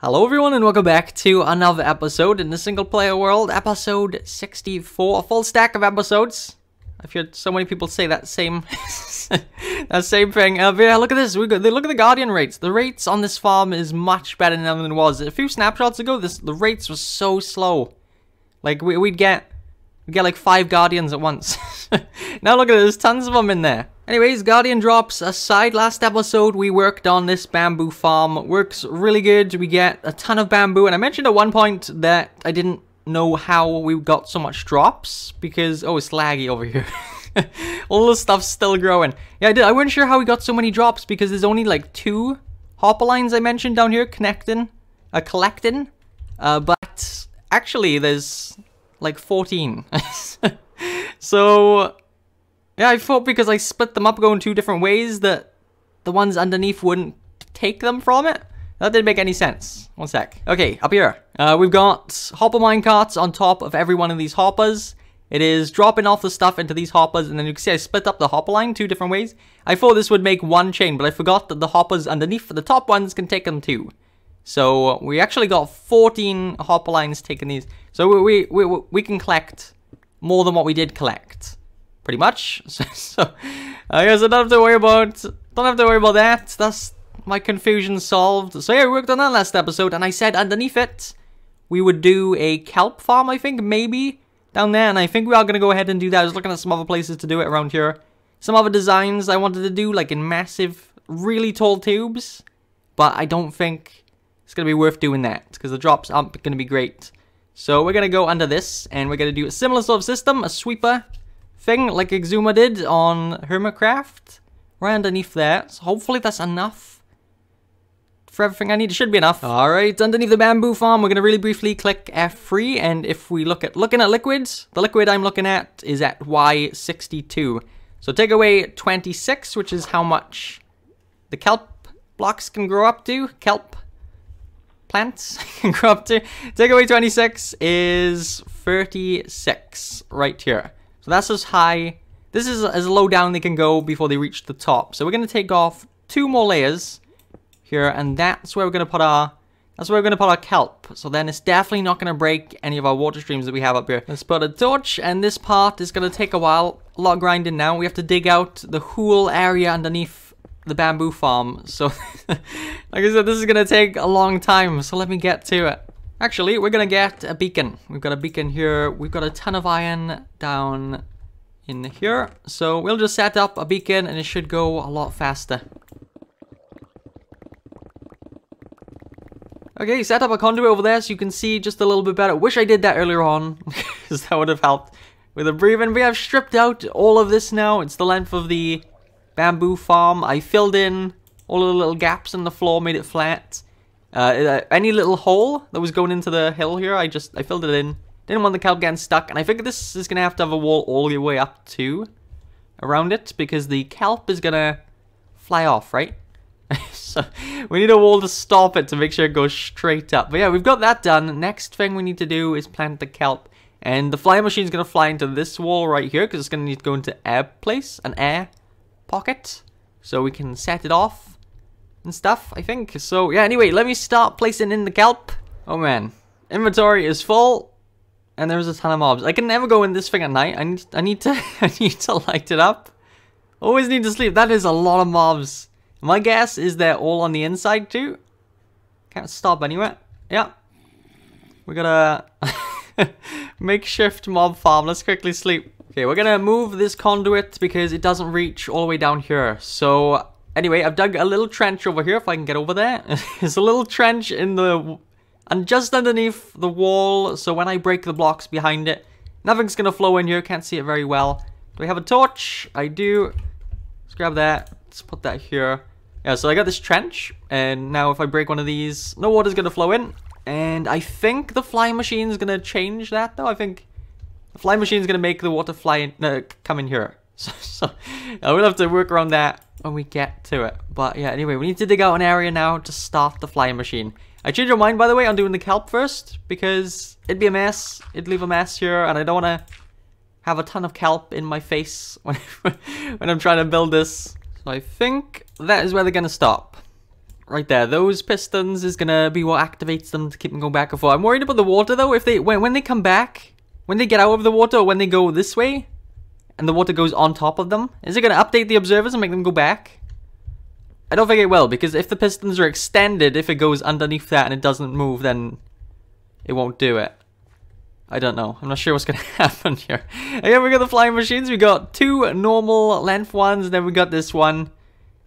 Hello everyone and welcome back to another episode in the single player world, episode 64, a full stack of episodes. I've heard so many people say that same that same thing. But yeah, look at this. Look at the Guardian rates. The rates on this farm is much better than it was. A few snapshots ago, the rates were so slow. Like we'd get like 5 Guardians at once. Now look at it, there's tons of them in there. Anyways, Guardian drops aside, last episode we worked on this bamboo farm. Works really good. We get a ton of bamboo, and I mentioned at one point that I didn't know how we got so much drops because it's laggy over here. All the stuff's still growing. Yeah, I wasn't sure how we got so many drops because there's only like 2 hopper lines I mentioned down here collecting. But actually there's like 14. So yeah, I thought because I split them up going 2 different ways that the ones underneath wouldn't take them from it. That didn't make any sense. One sec. Okay, up here. We've got hopper minecarts on top of every one of these hoppers. It is dropping off the stuff into these hoppers, and then you can see I split up the hopper line 2 different ways. I thought this would make one chain, but I forgot that the hoppers underneath the top ones can take them too. So we actually got 14 hopper lines taking these. So we can collect more than what we did collect. Pretty much. So I guess I don't have to worry about that. That's my confusion solved. So yeah, we worked on that last episode, and I said underneath it we would do a kelp farm, I think, maybe down there, and I think we are gonna go ahead and do that. I was looking at some other places to do it around here. Some other designs I wanted to do, like in massive, really tall tubes, but I don't think it's gonna be worth doing that because the drops aren't gonna be great. So we're gonna go under this, and we're gonna do a similar sort of system, a sweeper thing like Exuma did on Hermitcraft, right underneath there. So hopefully that's enough for everything I need. It should be enough. Alright, underneath the bamboo farm, we're going to really briefly click F3, and if we looking at liquids, the liquid I'm looking at is at Y62. So take away 26, which is how much the kelp blocks can grow up to. Kelp plants can grow up to. Take away 26 is 36 right here. So that's as high, this is as low down they can go before they reach the top. So we're going to take off 2 more layers here, and that's where we're going to put our kelp. So then it's definitely not going to break any of our water streams that we have up here. Let's put a torch, and this part is going to take a while. A lot of grinding now. We have to dig out the whole area underneath the bamboo farm. So like I said, this is going to take a long time, so let me get to it. Actually, we're gonna get a beacon. We've got a beacon here. We've got a ton of iron down in here. So we'll just set up a beacon and it should go a lot faster. Okay, set up a conduit over there so you can see just a little bit better. Wish I did that earlier on, because that would have helped with the breathing. We have stripped out all of this now. It's the length of the bamboo farm. I filled in all of the little gaps in the floor, made it flat. Any little hole that was going into the hill here, I filled it in. Didn't want the kelp getting stuck, and I think this is gonna have to have a wall all the way up to around it because the kelp is gonna fly off, right? So we need a wall to stop it to make sure it goes straight up. But yeah, we've got that done. Next thing we need to do is plant the kelp, and the flying machine's gonna fly into this wall right here because it's gonna need to go into an air pocket, so we can set it off and stuff, I think. So yeah, anyway, let me start placing in the kelp. Oh man, inventory is full and there's a ton of mobs. I can never go in this thing at night. I need to light it up. Always need to sleep. That is a lot of mobs. My guess is they're all on the inside too. Can't stop anywhere. Yeah, we got a makeshift mob farm. Let's quickly sleep. Okay, we're gonna move this conduit because it doesn't reach all the way down here. So anyway, I've dug a little trench over here, if I can get over there. There's a little trench in and just underneath the wall, so when I break the blocks behind it, nothing's gonna flow in here. Can't see it very well. Do we have a torch? I do. Let's grab that. Let's put that here. Yeah, so I got this trench, and now if I break one of these, no water's gonna flow in. And I think the flying machine's gonna change that, though. I think the flying machine's gonna make the water come in here. So we'll have to work around that when we get to it. But yeah, anyway, we need to dig out an area now to start the flying machine. I changed my mind, by the way, on doing the kelp first, because it'd be a mess. It'd leave a mess here, and I don't want to have a ton of kelp in my face when I'm trying to build this. So I think that is where they're going to stop. right there. Those pistons is gonna be what activates them to keep them going back and forth. I'm worried about the water though. If they when they come back, when they get out of the water, or when they go this way, and the water goes on top of them, is it gonna update the observers and make them go back? I don't think it will, because if the pistons are extended, if it goes underneath that and it doesn't move, then it won't do it. I don't know. I'm not sure what's gonna happen here. Again, we got the flying machines. We got 2 normal length ones, and then we got this one,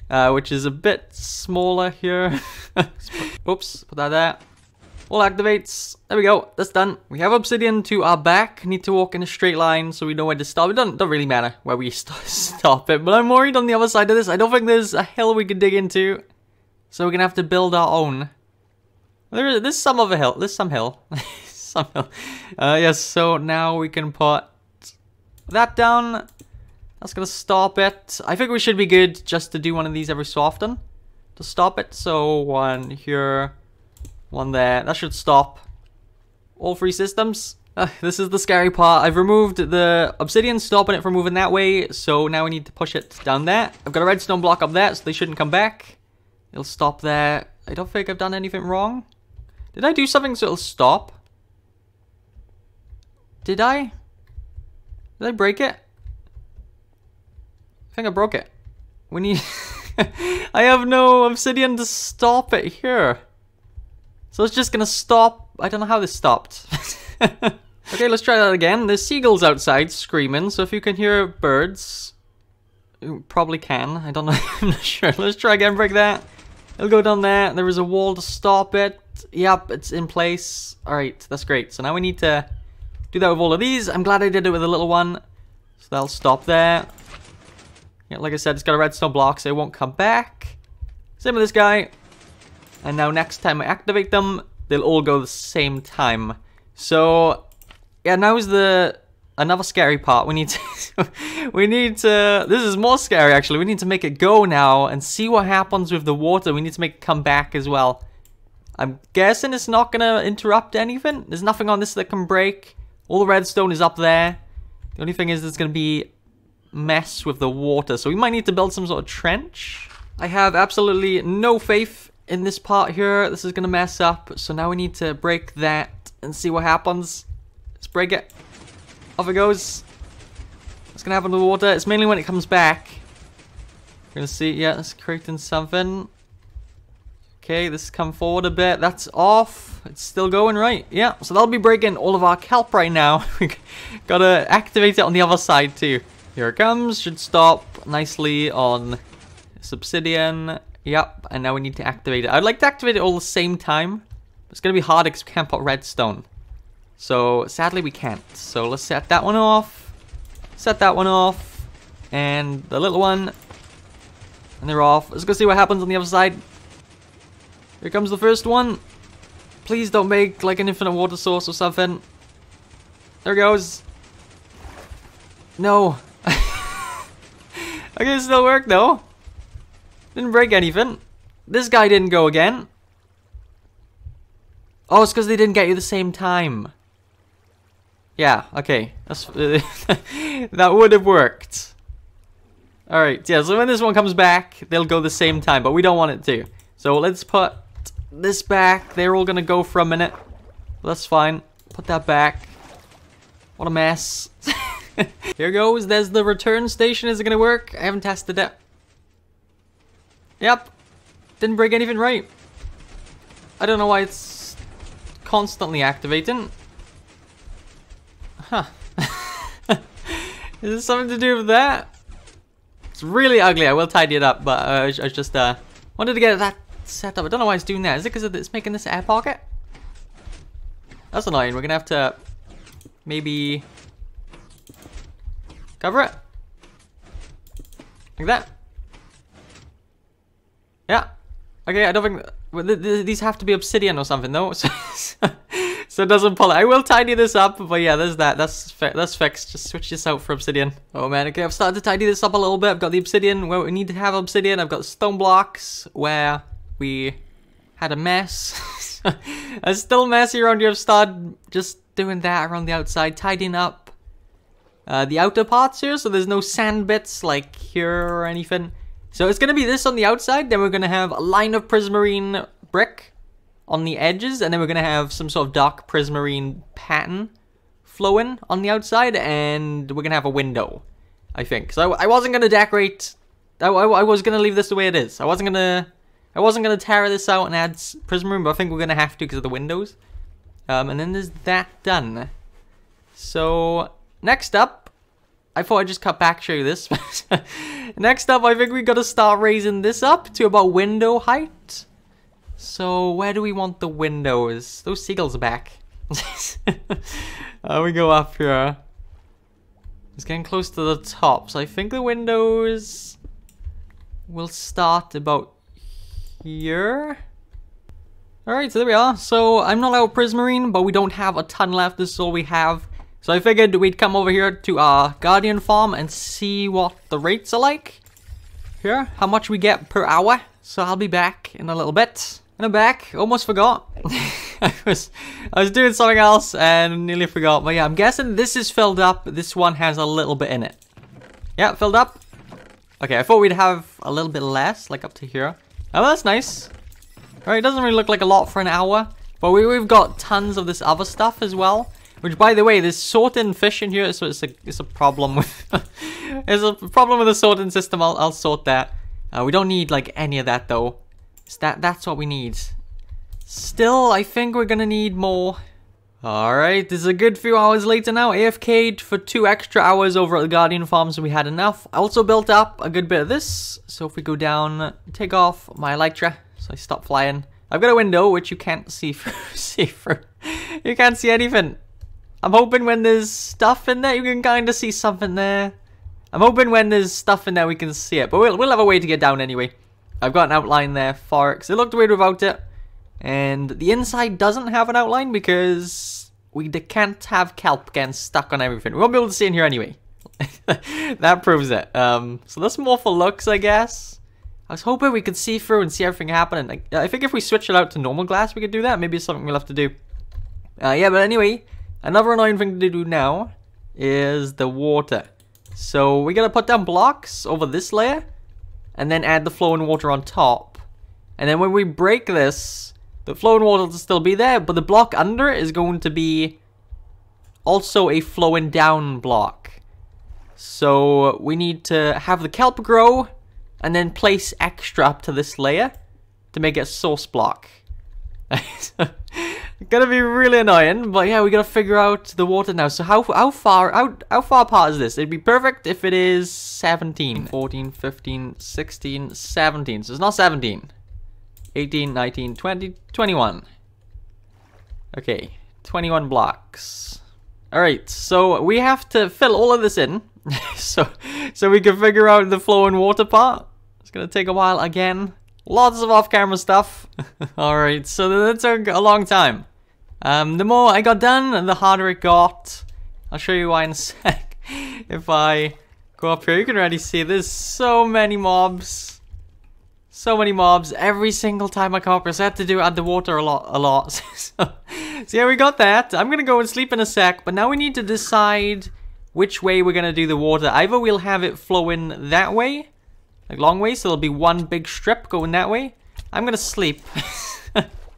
which is a bit smaller here. Oops, put that there. All activates. There we go. That's done. We have obsidian to our back. Need to walk in a straight line so we know where to stop. It don't really matter where we stop it, but I'm worried on the other side of this. I don't think there's a hill we can dig into, so we're gonna have to build our own. There's some of a hill. There's some hill. Yes, so now we can put that down. That's gonna stop it. I think we should be good just to do one of these every so often to stop it. So one here, one there. That should stop all 3 systems. This is the scary part. I've removed the obsidian, stopping it from moving that way. So now we need to push it down there. I've got a redstone block up there, so they shouldn't come back. It'll stop there. I don't think I've done anything wrong. Did I do something so it'll stop? Did I? Did I break it? I think I broke it. We need... I have no obsidian to stop it here. So it's just gonna stop. I don't know how this stopped. Okay, let's try that again. There's seagulls outside screaming, so if you can hear birds... You probably can. I don't know. I'm not sure. Let's try again, break that. It'll go down there. There is a wall to stop it. Yep, it's in place. Alright, that's great. So now we need to... do that with all of these. I'm glad I did it with a little one. So that'll stop there. Yeah, like I said, it's got a redstone block, so it won't come back. Same with this guy. And now next time I activate them, they'll all go the same time. So, yeah, now is another scary part. We need to, this is more scary actually. We need to make it go now and see what happens with the water. We need to make it come back as well. I'm guessing it's not gonna interrupt anything. There's nothing on this that can break. All the redstone is up there. The only thing is there's going to be mess with the water. So we might need to build some sort of trench. I have absolutely no faith in this part here. This is going to mess up. So now we need to break that and see what happens. Let's break it. Off it goes. What's going to happen to the water? It's mainly when it comes back. We're going to see. Yeah, it's creating something. Okay, this has come forward a bit. That's off. It's still going, right? Yeah, so that'll be breaking all of our kelp right now. We gotta activate it on the other side too. Here it comes. Should stop nicely on this obsidian. Yep, and now we need to activate it. I'd like to activate it all at the same time. It's gonna be hard because we can't put redstone. So, sadly we can't. So, let's set that one off. Set that one off. And the little one. And they're off. Let's go see what happens on the other side. Here comes the first one. Please don't make like an infinite water source or something. There it goes. No. Okay, it still worked though. Didn't break anything. This guy didn't go again. Oh, it's because they didn't get you the same time. Yeah, okay. That's that would have worked. Alright, yeah, so when this one comes back, they'll go the same time, but we don't want it to. So let's put this back. They're all gonna go for a minute. That's fine. Put that back. What a mess. Here goes. There's the return station. Is it gonna work? I haven't tested it. Yep. Didn't break anything right. I don't know why it's constantly activating. Huh. Is this something to do with that? It's really ugly. I will tidy it up, but I just wanted to get that set up. I don't know why it's doing that. Is it because it's making this air pocket? That's annoying. We're gonna have to maybe cover it like that. Yeah. Okay. I don't think these have to be obsidian or something though. So it doesn't pull it. I will tidy this up, but yeah, there's that. That's fixed. Just switch this out for obsidian. Oh man, okay, I've started to tidy this up a little bit. I've got the obsidian where we need to have obsidian. I've got stone blocks where we had a mess. It's still messy around here. I've started just doing that around the outside, tidying up the outer parts here, so there's no sand bits like here or anything. So it's going to be this on the outside, then we're going to have a line of prismarine brick on the edges, and then we're going to have some sort of dark prismarine pattern flowing on the outside, and we're going to have a window, I think. So I wasn't going to decorate, I was going to leave this the way it is. I wasn't going to tear this out and add prismarine, but I think we're going to have to because of the windows. And then there's that done. So next up, I thought I'd just cut back, show you this. Next up, I think we got to start raising this up to about window height. So where do we want the windows? Those seagulls are back. We go up here. It's getting close to the top. So I think the windows will start about here. Alright, so there we are. So I'm not out of prismarine, but we don't have a ton left. This is all we have. So I figured we'd come over here to our Guardian farm and see what the rates are like. Here, how much we get per hour. So I'll be back in a little bit. And I'm back. Almost forgot. I was doing something else and nearly forgot. But yeah, I'm guessing this is filled up. This one has a little bit in it. Yeah, filled up. Okay, I thought we'd have a little bit less, like up to here. Oh, that's nice. Alright, it doesn't really look like a lot for an hour. But we've got tons of this other stuff as well. Which, by the way, there's sorting fish in here, so it's a problem with there's a problem with the sorting system. I'll sort that. We don't need like any of that though. That's what we need. Still, I think we're gonna need more. All right, this is a good few hours later now. AFK'd for 2 extra hours over at the Guardian farm, so we had enough. I also built up a good bit of this. So if we go down, take off my elytra, so I stop flying. I've got a window which you can't see through. You can't see anything. I'm hoping when there's stuff in there, you can kind of see something there. I'm hoping when there's stuff in there, we can see it. But we'll have a way to get down anyway. I've got an outline there for it, because it looked weird without it. And the inside doesn't have an outline because we can't have kelp getting stuck on everything. We won't be able to see in here anyway. That proves it. So that's more for looks, I guess. I was hoping we could see through and see everything happening. I think if we switch it out to normal glass, we could do that. Maybe it's something we'll have to do. Yeah, but anyway... Another annoying thing to do now is the water. So we gotta put down blocks over this layer and then add the flowing water on top. And then when we break this, the flowing water will still be there, but the block under it is going to be also a flowing down block. So we need to have the kelp grow and then place extra up to this layer to make it a source block. Gonna be really annoying, but yeah, we gotta figure out the water now. So how far apart is this? It'd be perfect if it is 17, 14, 15, 16, 17. So it's not 17. 18, 19, 20, 21. Okay, 21 blocks. Alright, so we have to fill all of this in. so we can figure out the flowing water part. It's gonna take a while again. Lots of off-camera stuff. Alright, so that took a long time. The more I got done, the harder it got. I'll show you why in a sec. If I go up here, you can already see there's so many mobs. So many mobs every single time I come up here. So I have to add the water a lot. So yeah, we got that. I'm gonna go and sleep in a sec, but now we need to decide which way we're gonna do the water. Either we'll have it flowing that way, like long way, so there'll be one big strip going that way. I'm gonna sleep.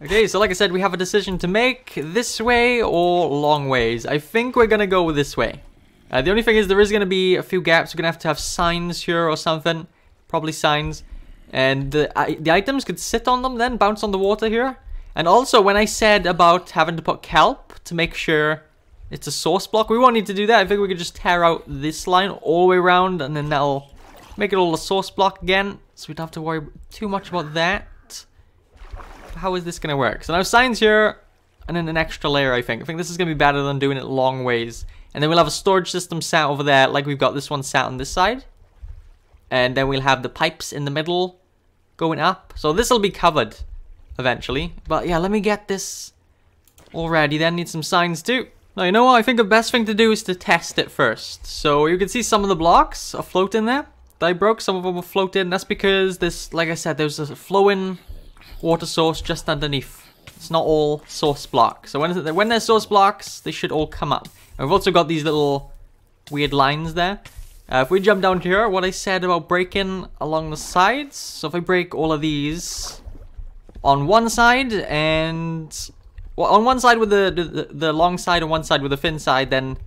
Okay, so like I said, we have a decision to make, this way or long ways. I think we're gonna go this way. The only thing is there is gonna be a few gaps. We're gonna have to have signs here or something. Probably signs. And the items could sit on them then, bounce on the water here. And also, when I said about having to put kelp to make sure it's a source block, we won't need to do that. I think we could just tear out this line all the way around, and then that'll make it all a source block again. So we don't have to worry too much about that. How is this going to work? So now signs here, and then an extra layer, I think. I think this is going to be better than doing it long ways. And then we'll have a storage system sat over there, like we've got this one sat on this side. And then we'll have the pipes in the middle going up. So this will be covered eventually. But yeah, let me get this all ready. Then need some signs too. Now, you know what? I think the best thing to do is to test it first. So you can see some of the blocks are floating there that I broke. Some of them are floating. That's because this, like I said, there's a flowing water source just underneath. It's not all source blocks. So when there's source blocks, they should all come up. And we've also got these little weird lines there. If we jump down here, what I said about breaking along the sides. So if I break all of these on one side and... Well, on one side with the long side and one side with the thin side, then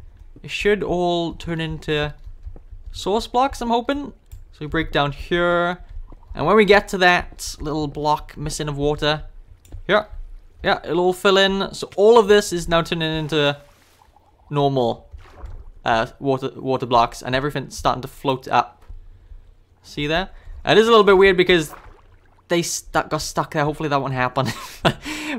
it should all turn into source blocks, I'm hoping. So we break down here. And when we get to that little block missing of water, here, yeah, it'll all fill in. So all of this is now turning into normal water blocks, and everything's starting to float up. See there? It is a little bit weird because they got stuck there. Hopefully that won't happen.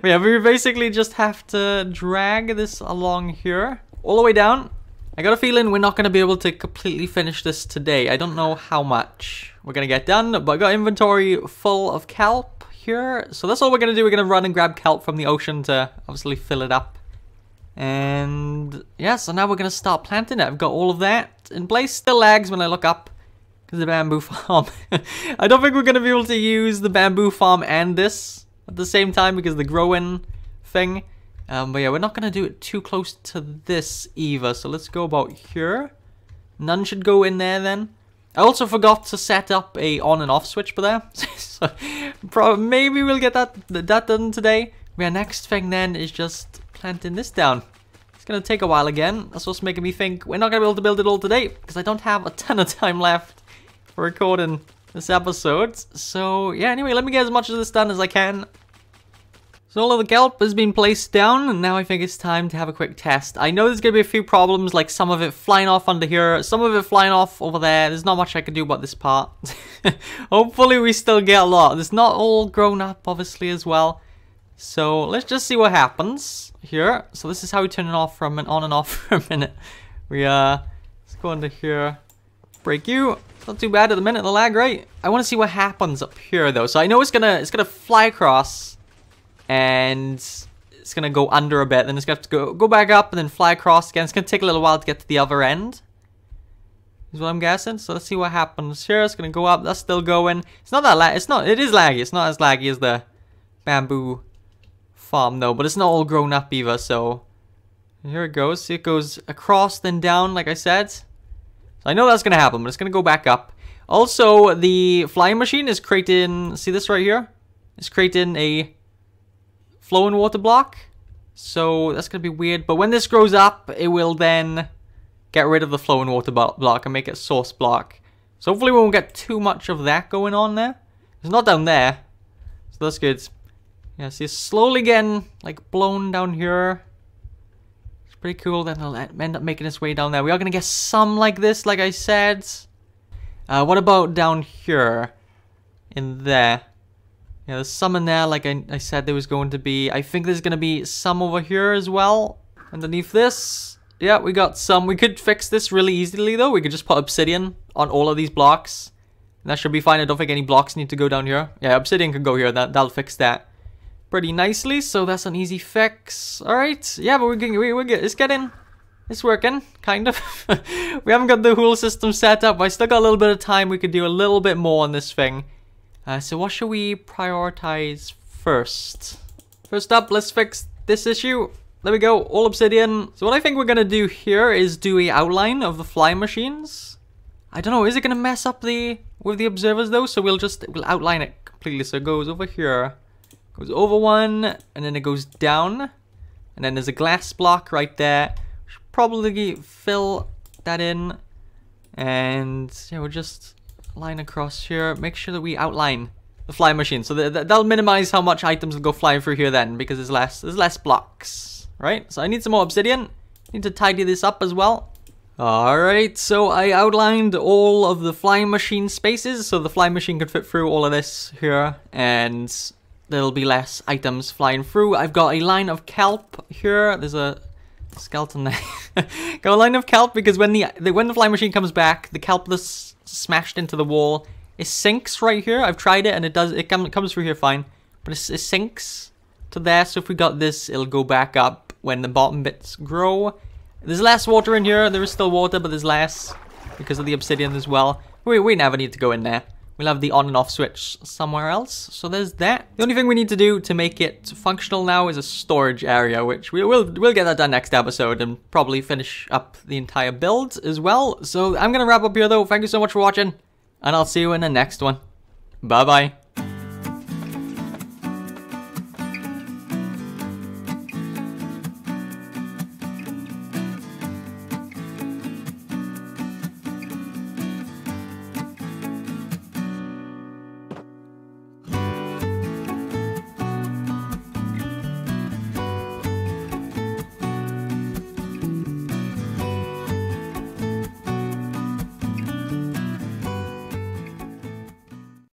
Yeah, we basically just have to drag this along here all the way down. I got a feeling we're not going to be able to completely finish this today. I don't know how much we're going to get done, but I got inventory full of kelp here. So that's all we're going to do. We're going to run and grab kelp from the ocean to obviously fill it up. And yeah, so now we're going to start planting it. I've got all of that in place. Still lags when I look up because of the bamboo farm. I don't think we're going to be able to use the bamboo farm and this at the same time because of the growing thing. But yeah, we're not going to do it too close to this either. So let's go about here. None should go in there then. I also forgot to set up a on and off switch for there. So maybe we'll get that done today. Yeah, next thing then is just planting this down. It's going to take a while again. That's what's making me think we're not going to be able to build it all today because I don't have a ton of time left for recording this episode. So yeah, anyway, let me get as much of this done as I can. So all of the kelp has been placed down, and now I think it's time to have a quick test. I know there's going to be a few problems, like some of it flying off under here, some of it flying off over there. There's not much I can do about this part. Hopefully we still get a lot. It's not all grown up, obviously, as well. So let's just see what happens here. So this is how we turn it off from and on and off for a minute. Let's go under here. Break you. It's not too bad at the minute, the lag, right? I want to see what happens up here though. So I know it's gonna fly across and it's gonna go under a bit, then it's gonna have to go back up and then fly across again. It's gonna take a little while to get to the other end. Is what I'm guessing. So let's see what happens here. It's gonna go up, that's still going. It's not that lag, it is laggy. It's not as laggy as the bamboo farm though, but it's not all grown up either, so here it goes. See, it goes across then down like I said. So I know that's gonna happen, but it's gonna go back up. Also, the flying machine is creating, see this right here? It's creating a flowing water block. So that's gonna be weird, but when this grows up, it will then get rid of the flowing water block and make it source block. So hopefully we won't get too much of that going on there. It's not down there, so that's good. Yeah, see, it's slowly getting, like, blown down here. It's pretty cool. Then it'll end up making its way down there. We are going to get some like this, like I said. What about down here? In there. Yeah, there's some in there, like I said there was going to be. I think there's going to be some over here as well. Underneath this. Yeah, we got some. We could fix this really easily, though. We could just put Obsidian on all of these blocks. And that should be fine. I don't think any blocks need to go down here. Yeah, Obsidian can go here. That'll fix that pretty nicely, so that's an easy fix. Alright, yeah, but we're good. It's working, kind of. We haven't got the whole system set up, but I still got a little bit of time. We could do a little bit more on this thing. So what should we prioritize first? First up, let's fix this issue. There we go, all Obsidian. So what I think we're gonna do here is do a outline of the flying machines. I don't know, is it gonna mess up with the observers though? So we'll outline it completely. So it goes over here. Goes over one, and then it goes down, and then there's a glass block right there. We should probably fill that in, and yeah, we'll just line across here. Make sure that we outline the flying machine, so that'll minimize how much items will go flying through here then, because there's less blocks, right? So I need some more obsidian. Need to tidy this up as well. Alright, so I outlined all of the flying machine spaces, so the flying machine could fit through all of this here, and there'll be less items flying through. I've got a line of kelp here. There's a skeleton there. Got a line of kelp because when the flying machine comes back, the kelp that's smashed into the wall, it sinks right here. I've tried it and it comes through here fine, but it sinks to there. So if we got this, it'll go back up when the bottom bits grow. There's less water in here. There is still water, but there's less because of the obsidian as well. We never need to go in there. we'll have the on and off switch somewhere else. So there's that. The only thing we need to do to make it functional now is a storage area, which we'll get that done next episode and probably finish up the entire build as well. So I'm going to wrap up here though. Thank you so much for watching, and I'll see you in the next one. Bye-bye.